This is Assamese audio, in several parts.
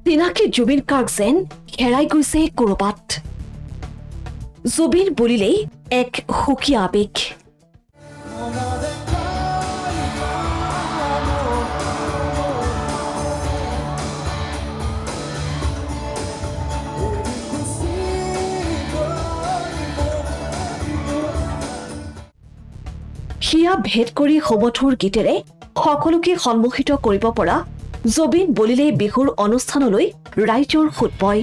চিনাকি জুবিন গাৰ্গ যেন হেৰাই গৈছে ক'ৰবাত জুবিন বুলিলেই এক সুকীয়া আৱেগ হিয়া ভেদ কৰি সমথুৰ গীতেৰে সকলোকে সন্মুখিত কৰিব পৰা জুবিন বুলিলেই বিহুৰ অনুষ্ঠানলৈ ৰাইজৰ সোঁত বয়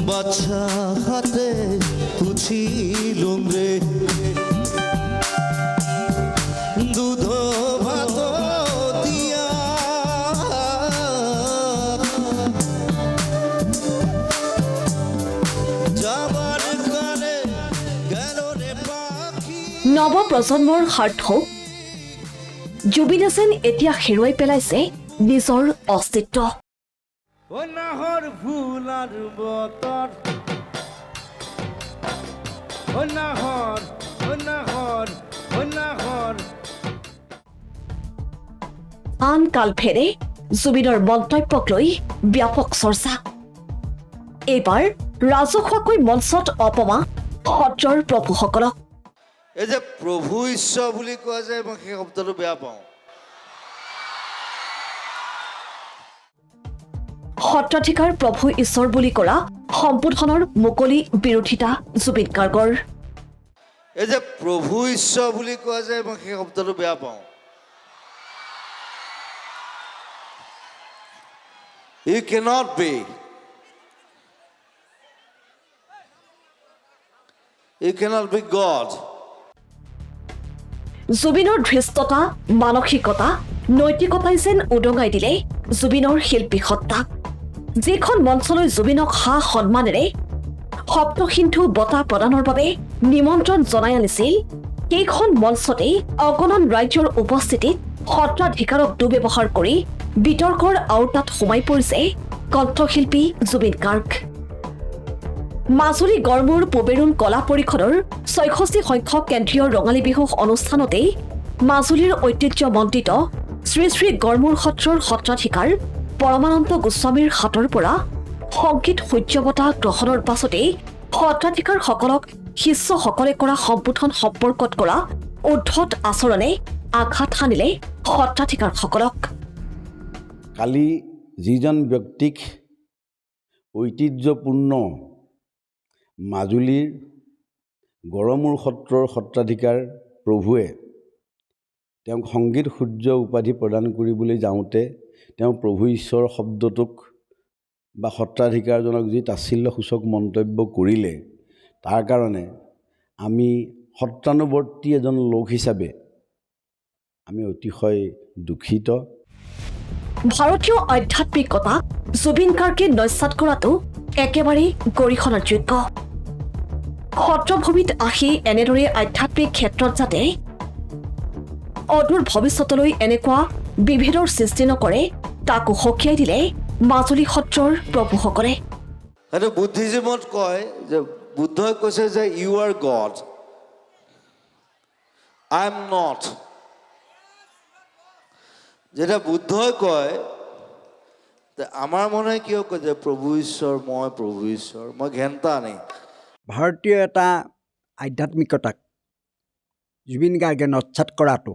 বাচ্চা হাতে পুছিলুম ৰে দুধ ভাত দিয়া যাবাৰ কালে গেল ৰে পাখি নৱপ্ৰজন্মৰ সাৰ্থক জুবিনে যেন এতিয়া হেৰুৱাই পেলাইছে নিজৰ অস্তিত্ব ও নাহৰ ফুলাৰ বতৰ ও নাহৰ ও নাহৰ ও নাহৰ আন কালফেৰে জুবিনৰ মন্তব্যক লৈ ব্যাপক চৰ্চা এইবাৰ ৰাজহুৱাকৈ মঞ্চত অপমা সত্ৰৰ প্ৰভুসকলক এই যে প্ৰভু ঈশ্বৰ বুলি কোৱা যায় মই সেই শব্দটো বেয়া পাওঁ সত্ৰাধিকাৰ প্ৰভু ঈশ্বৰ বুলি কৰা সম্বোধনৰ মুকলি বিৰোধিতা জুবিন গাৰ্গৰ এই যে প্ৰভু ঈশ্বৰ বুলি কোৱা যায় মই সেই শব্দটো বেয়া পাওঁ You cannot be. You cannot be God. জুবিনৰ ধৃষ্টতা মানসিকতা নৈতিকতাই যেন উদঙাই দিলে জুবিনৰ শিল্পী সত্তাক যিখন মঞ্চলৈ জুবিনক সা সন্মানেৰে সপ্তসিন্ধু বঁটা প্ৰদানৰ বাবে নিমন্ত্ৰণ জনাই আনিছিল সেইখন মঞ্চতেই অগণন ৰাইজৰ উপস্থিতিত সত্ৰাধিকাৰক দুৰ্ব্যৱহাৰ কৰি বিতৰ্কৰ আওতাত সোমাই পৰিছে কণ্ঠশিল্পী জুবিন গাৰ্গ মাজুলী গড়মূৰ পবেৰুণ কলা পৰিষদৰ ৬৬ সংখ্যক কেন্দ্ৰীয় ৰঙালী বিহু অনুষ্ঠানতেই মাজুলীৰ ঐতিহ্যমণ্ডিত শ্ৰী শ্ৰী গড়মূৰ সত্ৰৰ সত্ৰাধিকাৰ পৰমানন্দ গোস্বামীৰ হাতৰ পৰা সংগীত সূৰ্য বঁটা গ্ৰহণৰ পাছতেই সত্ৰাধিকাৰসকলক শিষ্যসকলে কৰা সম্বোধন সম্পৰ্কত কৰা উদ্ধত আচৰণে আঘাত সানিলে সত্ৰাধিকাৰসকলক কালি যিজন ব্যক্তিক ঐতিহ্যপূৰ্ণ মাজুলীৰ গড়মূৰ সত্ৰৰ সত্ৰাধিকাৰ প্ৰভুৱে তেওঁক সংগীত সূৰ্য উপাধি প্ৰদান কৰিবলৈ যাওঁতে তেওঁ প্ৰভু ঈশ্বৰ শব্দটোক বা সত্ৰাধিকাৰজনক যি তাচ্ছিল্যসূচক মন্তব্য কৰিলে তাৰ কাৰণে আমি সত্ৰানুৱৰ্তী এজন লোক হিচাপে আমি অতিশয় দুখিত ভাৰতীয় আধ্যাত্মিকতাক জুবিন গাৰ্গে নস্যাৎ কৰাটো একেবাৰেই গৰিহণাৰ যোগ্য সত্ৰভূমিত আহি এনেদৰে আধ্যাত্মিক ক্ষেত্ৰত যাতে অদূৰ ভৱিষ্যতলৈ এনেকুৱা বিভেদৰ সৃষ্টি নকৰে তাকো সকীয়াই দিলে মাজুলী সত্ৰৰ প্ৰভুসকলে সেইটো বুদ্ধিজিমত কয় যে বুদ্ধই কৈছে যে you are God I am not যেটা বুদ্ধই কয় আমাৰ মনে কিয় কয় যে প্ৰভু ঈশ্বৰ মই ঘেণ্টা নেই ভাৰতীয় এটা আধ্যাত্মিকতাক জুবিন গাৰ্গে নস্যাৎ কৰাটো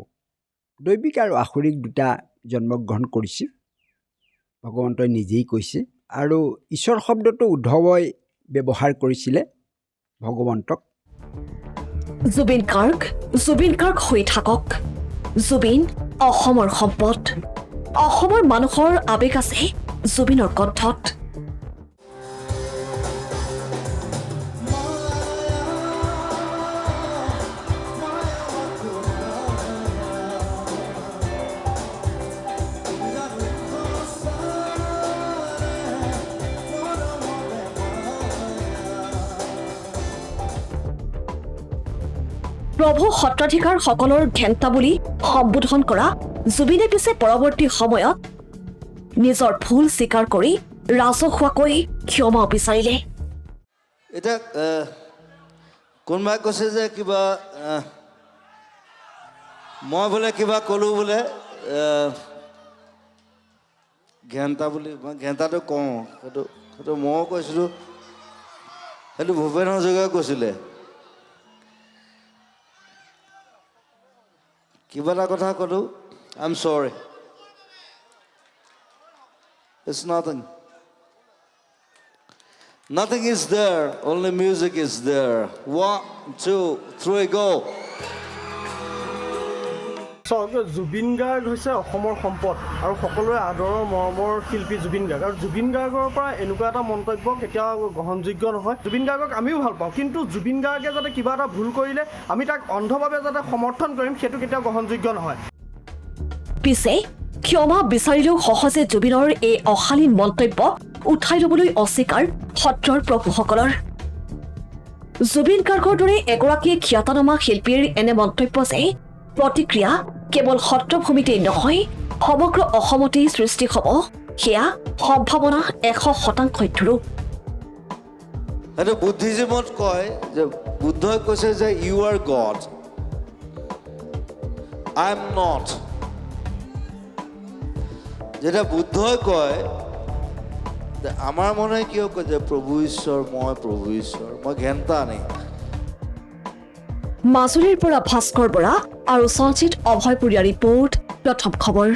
দৈবিক আৰু আসুৰিক দুটা জন্মগ্ৰহণ কৰিছিল ভগৱন্তই নিজেই কৈছে আৰু ঈশ্বৰ শব্দটো উদ্ধৱই ব্যৱহাৰ কৰিছিলে ভগৱন্তক জুবিন গাৰ্গ হৈ থাকক জুবিন অসমৰ সম্পদ অসমৰ মানুহৰ আৱেগ আছে জুবিনৰ কণ্ঠত প্ৰভু সত্ৰাধিকাৰসকলৰ ঘেণ্টা বুলি সম্বোধন কৰা জুবিনে পিছে পৰৱৰ্তী সময়ত নিজৰ ভুল স্বীকাৰ কৰি ৰাজহুৱাকৈ ক্ষমা বিচাৰিলে এটা কোনোবাই কৈছে যে কিবা মই বোলে কিবা ক'লোঁ বোলে ঘেণ্টা বুলি মই ঘেণ্টাটো কওঁ সেইটো ময়ো কৈছিলোঁ সেইটো ভূপেন হাজৰিকাই কৈছিলে কিবা এটা কথা ক'লোঁ আই এম চৰি it's nothing is there only music is there 1 2 3 go চাওক জুবিন গাৰ্গ হৈছে অসমৰ সম্পদ আৰু সকলোৰে আদৰৰ মৰমৰ শিল্পী জুবিন গাৰ্গ আৰু জুবিন গাৰ্গৰ পৰা এনেকুৱা এটা মন্তব্য কেতিয়াও গ্ৰহণযোগ্য নহয় জুবিন গাৰ্গক আমিও ভাল পাওঁ কিন্তু জুবিন গাৰ্গে যাতে কিবা এটা ভুল কৰিলে আমি তাক অন্ধভাৱে যাতে সমৰ্থন কৰিম সেইটো কেতিয়াও গ্ৰহণযোগ্য নহয় পিছে ক্ষমা বিচাৰিলেও সহজে জুবিনৰ এই অশালীন মন্তব্য উঠাই ল'বলৈ অস্বীকাৰ সত্ৰৰ প্ৰভুসকলৰ জুবিন গাৰ্গৰ দৰে এগৰাকী খ্যাতনামা শিল্পীৰ এনে মন্তব্য যে প্ৰতিক্ৰিয়া কেৱল সত্ৰভূমিতেই নহয় সমগ্ৰ অসমতেই সৃষ্টি হ'ব সেয়া সম্ভাৱনা 100% ধৰো সেইটো বুদ্ধিজিমত কয় যে বুদ্ধই কৈছে যে you are God I am not যেটা বুদ্ধই কয় যে আমাৰ মনে কিয় কয় যে প্ৰভু ঈশ্বৰ মই ঘেণ্টা নেই মাজুলীৰ পৰা ভাস্কৰ বৰা আৰু সঞ্চিত অভয়পুৰীয়া ৰিপৰ্ট প্ৰথম খবৰ